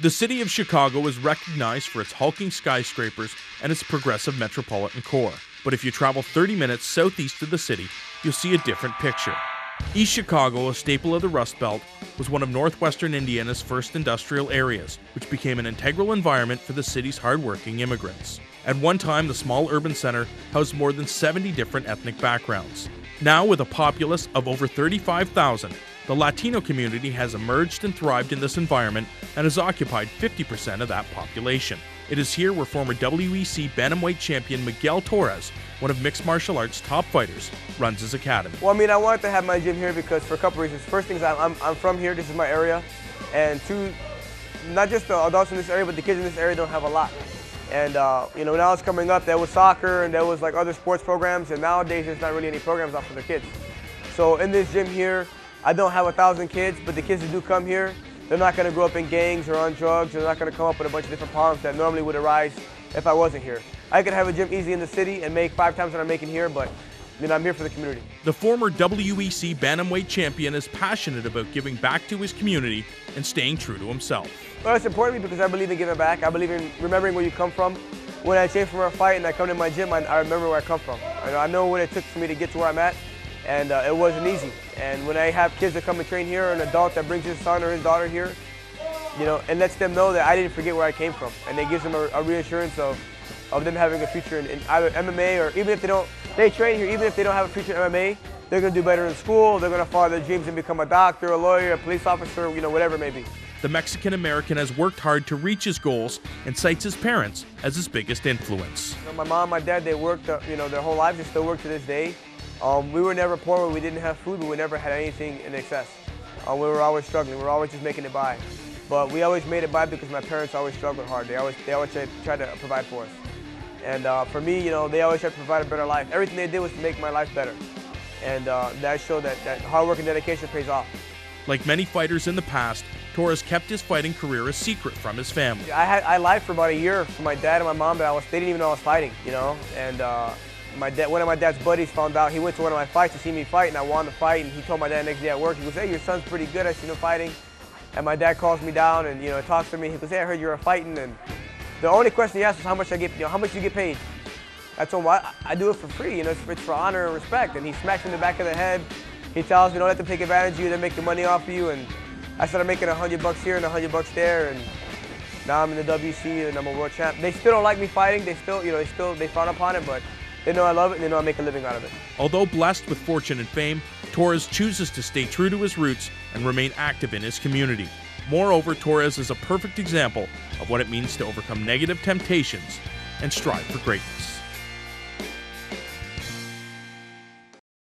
The city of Chicago is recognized for its hulking skyscrapers and its progressive metropolitan core. But if you travel 30 minutes southeast of the city, you'll see a different picture. East Chicago, a staple of the Rust Belt, was one of northwestern Indiana's first industrial areas, which became an integral environment for the city's hardworking immigrants. At one time, the small urban center housed more than 70 different ethnic backgrounds. Now, with a populace of over 35,000, the Latino community has emerged and thrived in this environment and has occupied 50% of that population. It is here where former WEC bantamweight champion Miguel Torres, one of mixed martial arts' top fighters, runs his academy. Well, I wanted to have my gym here because for a couple reasons. First thing is I'm from here, this is my area, and two, not just the adults in this area, but the kids in this area don't have a lot. And when I was coming up, there was soccer and there was like other sports programs, and nowadays there's not really any programs out for the kids. So in this gym here, I don't have 1,000 kids, but the kids that do come here, they're not going to grow up in gangs or on drugs. They're not going to come up with a bunch of different problems that normally would arise if I wasn't here. I could have a gym easy in the city and make 5 times what I'm making here, but I'm here for the community. The former WEC bantamweight champion is passionate about giving back to his community and staying true to himself. Well, it's important to me because I believe in giving back. I believe in remembering where you come from. When I train for a fight and I come to my gym, I remember where I come from. I know what it took for me to get to where I'm at, and it wasn't easy. And when I have kids that come and train here, or an adult that brings his son or his daughter here, and lets them know that I didn't forget where I came from, and it gives them a reassurance of them having a future in either MMA, or even if they train here, even if they don't have a future in MMA, they're going to do better in school, they're going to follow their dreams and become a doctor, a lawyer, a police officer, whatever it may be. The Mexican-American has worked hard to reach his goals and cites his parents as his biggest influence. My mom and my dad, they worked their whole lives, they still work to this day. We were never poor, we didn't have food, but we never had anything in excess. We were always struggling, we were always just making it by. But we always made it by because my parents always struggled hard. They always tried to provide for us. And for me, they always tried to provide a better life. Everything they did was to make my life better. And that showed that hard work and dedication pays off. Like many fighters in the past, Torres kept his fighting career a secret from his family. I lied for about a year from my dad and my mom that they didn't even know I was fighting, And one of my dad's buddies found out. He went to one of my fights to see me fight, and I won the fight. And he told my dad the next day at work, he goes, "Hey, your son's pretty good. I seen him fighting." And my dad calls me down and talks to me. He goes, "Hey, I heard you're fighting." And the only question he asked was how much I get, how much you get paid. I told him, well, I do it for free. It's for honor and respect. And he smacks me in the back of the head. He tells me, don't let them take advantage of you. They're making money off of you. And I started making $100 here and $100 there. And now I'm in the WC and I'm a world champ. They still don't like me fighting. They still, they frown upon it, but they know I love it and they know I make a living out of it. Although blessed with fortune and fame, Torres chooses to stay true to his roots and remain active in his community. Moreover, Torres is a perfect example of what it means to overcome negative temptations and strive for greatness.